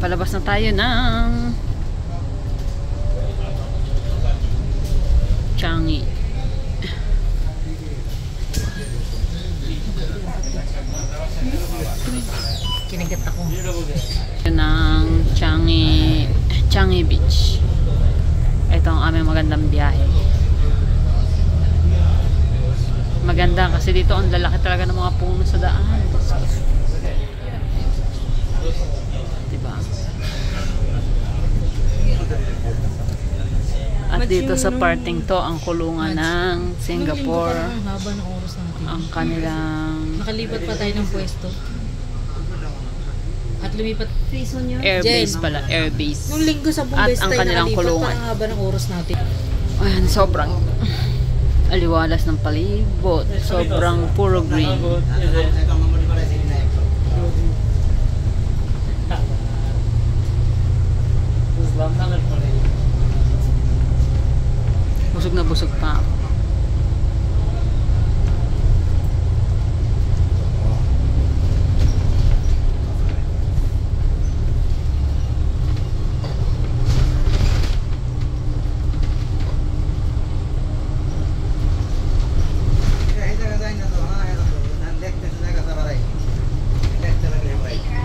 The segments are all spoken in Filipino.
Palabas na tayo ng Changi. Kinagat ako. Ng Changi Beach. Ito ang aming magandang biyahe. Maganda kasi dito ang lalaki talaga ng mga puno sa daan. Diba? At dito sa parting to ang kulungan ng Singapore. Ang haba ng oras natin. Ang kanilang Nakalipat pa tayo ng pwesto. At lumipat airbase pala, airbase. nung linggo sa At Bumbes ang tayo kanilang nakalipat. kulungan. Parang haba ng oras natin. Ayan, sobrang aliwalas ng palibot. Sobrang puro green. Busog na busog pa ako.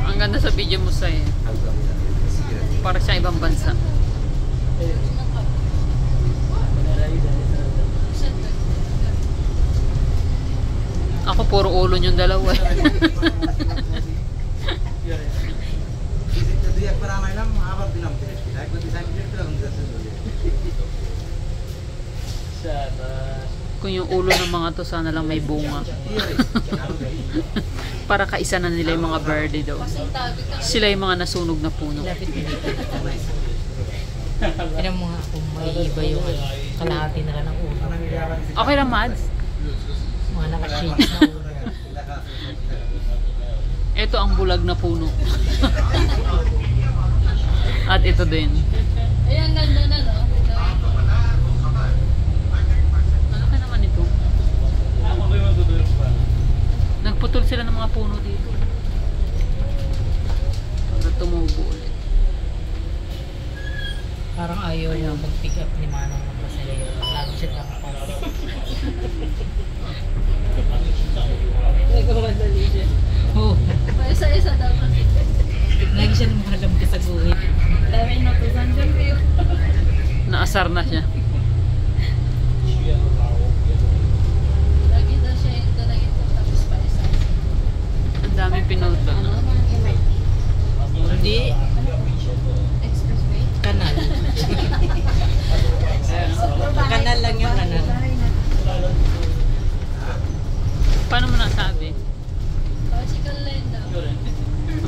Ang ganda sa video mo sa'yo. Para sa ibang bansa. Ako puro ulo yung dalawa. Kung yung ulo ng mga to sana lang may bunga. Para kaisa na nila yung mga verde daw. Sila yung mga nasunog na puno. Lapit mo dito. Tignan mo nga kung may iba yung kalahati na lang ng ulo. Okay lang, Mads. Mga naka-shades na ulo. Ito ang bulag na puno. At ito din. Ayan, ganda na, no? Ano ka naman ito? Nagputol sila ng mga puno dito. Hanggang tumubo ulit. Parang ayaw yung mag-pick up ni Manong ng pasalayo. Lalo siya nakapag. Nagmamadali siya. Oo. Isa-isa dapat. Lagi siya lumalam ka sa guhit. Dami natusan dyan kayo. Naasar na siya. Lagi daw siya yung talagang ito, tapos pa isa. Ang daming pinuto. Hindi. Expressway? Kanal. Kanal lang yung kanal. Paano mo nasabi? Bicycle lane daw.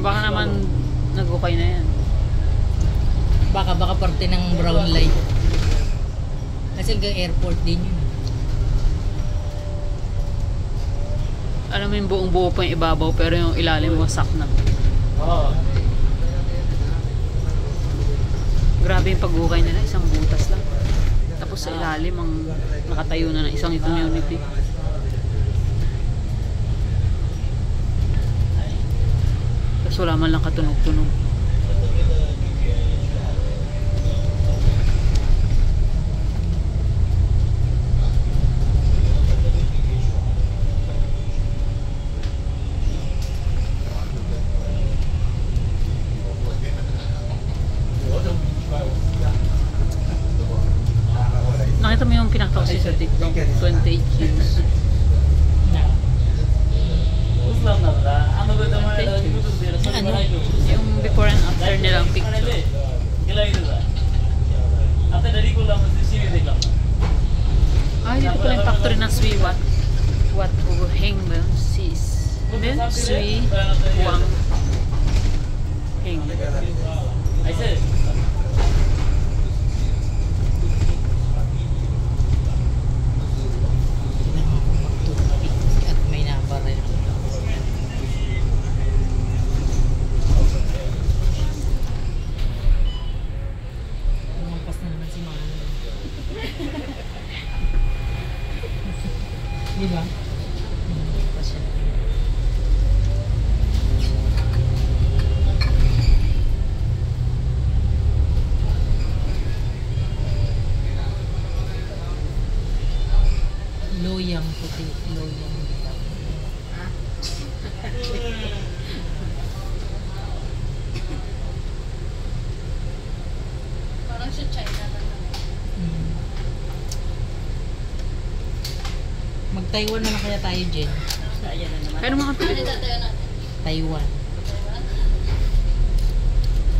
Baka naman nag-okay na yan. Baka parte ng brown light. Kasi hanggang airport din yun. Alam mo yung buong buo pa yung ibabaw pero yung ilalim wasak na. Grabe yung pag-ukay nila, isang butas lang. Tapos sa ilalim ang nakatayo na ng isang community. Tapos wala man lang katunog-tunog. Nakita mo yung pinakita ko sa TikTok, 28 views. Ano? Yung before and after nilang picture. Ay, dito pala yung factory ng Sui Wat. Wat Heng ba yun? Sui Wang Heng. At may number rin. Lumampas na naman si Manong. Di ba? Lumampas siya. sa China na naman. Mm. Mag-Taiwan na lang kaya tayo, Jen. Ayan na naman. Pero mga Ano tatayo natin? Taiwan. Taiwan?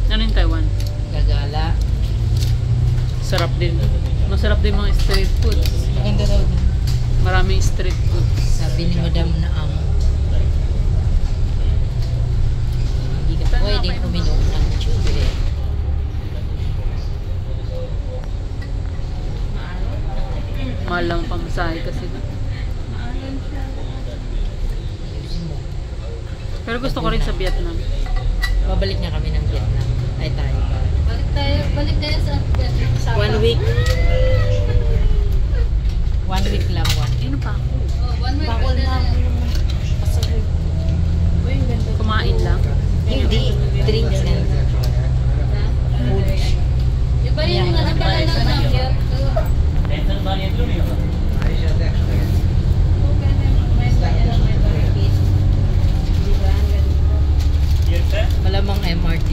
ano yung Taiwan? Gagala. Sarap din. Masarap din mga street food. Maganda daw din. Maraming street food. Sabi ni Madam na hindi ka pwedeng uminom ng tube. Mahal lang ang pamasahe kasi. Maalan siya. Ayusin mo. Pero gusto ko rin sa Vietnam. Babalik na kami ng Vietnam. Ay tayo. Balik tayo sa Vietnam. 1 week. 1 week lang. Ano pa ako? Oh, 1 week. Bakol na. Kumain lang. Hindi. Drinks and food. Iba yung ano pala ng market. Malamang MRT.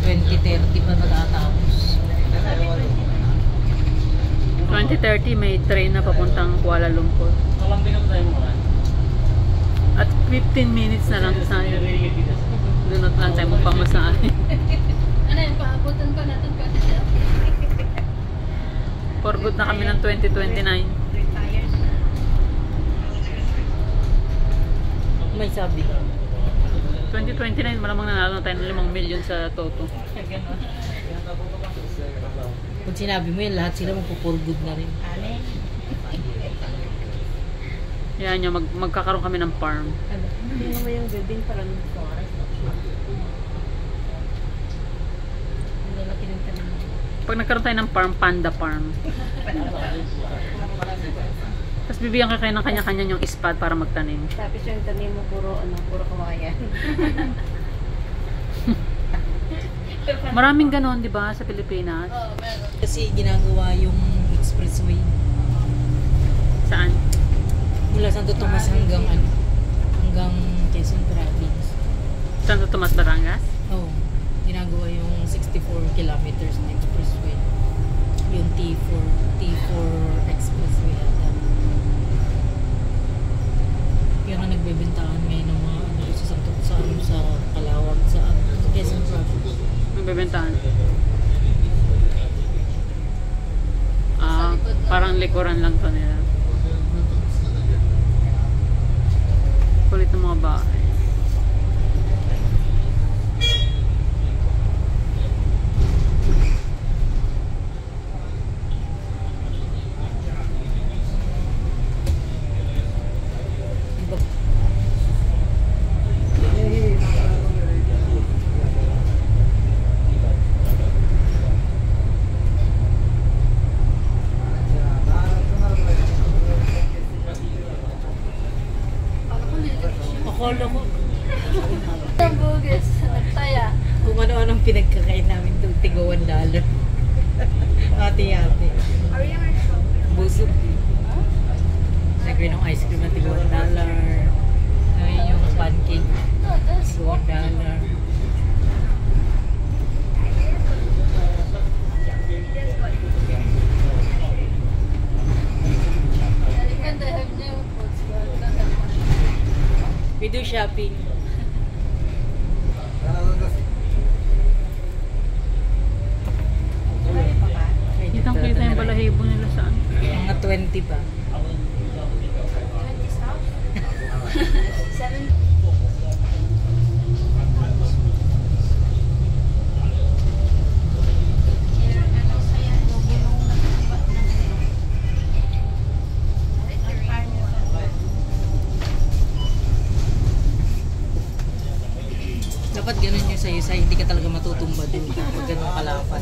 2030 pa natatapos. 2030 may train na papuntang Kuala Lumpur. At 15 minutes na lang tayo. Dunot lang tayo magpamasahe. Ano yun, paabutan pa natin pa siya. For good na kami ng 2029. May sabi. 2029 malamang nanalo na tayo ng 5 million sa Toto. Kung sinabi mo yan, lahat sila magpupurgod na rin. Yan yung magkakaroon kami ng farm. Hindi naman yung building parang forest. Hindi na pinagtanim. Pag nagkaroon tayo ng farm, panda farm. Tapos bibigyan ka kayo ng kanya-kanya yung spot para magtanim. Tapos yung tanim mo puro kawayan. Maraming ganon, di ba, sa Pilipinas? Oo, meron. Kasi ginagawa yung expressway Saan? mula Santo Tomas hanggang Quezon Province. Santo Tomas, Batangas? Oo. Ginagawa yung 64 kilometers na expressway. Yung T4 expressway ata. Yun ang nagbebentahan ngayon ng mga sa Calawag, sa Quezon Province. Nagbebentahan. Ah, parang likuran lang to nila. Kulit ng mga bahay. Akala ko Ang bugis, nagtaya. kung ano-anong pinagkakain namin doon, tigawan $1. Ate-ate. Busog. Siyempre nung ice cream na tigawan $1. Ay, yung pancake, No, that's tigawan $1. Even they have new foods, but We do shopping. Kitang-kita yung balahibo nila saan. Mga 20 pa. Dapat ganun yung sa'yo, hindi ka talaga matutumba din kapag ganun kalapan.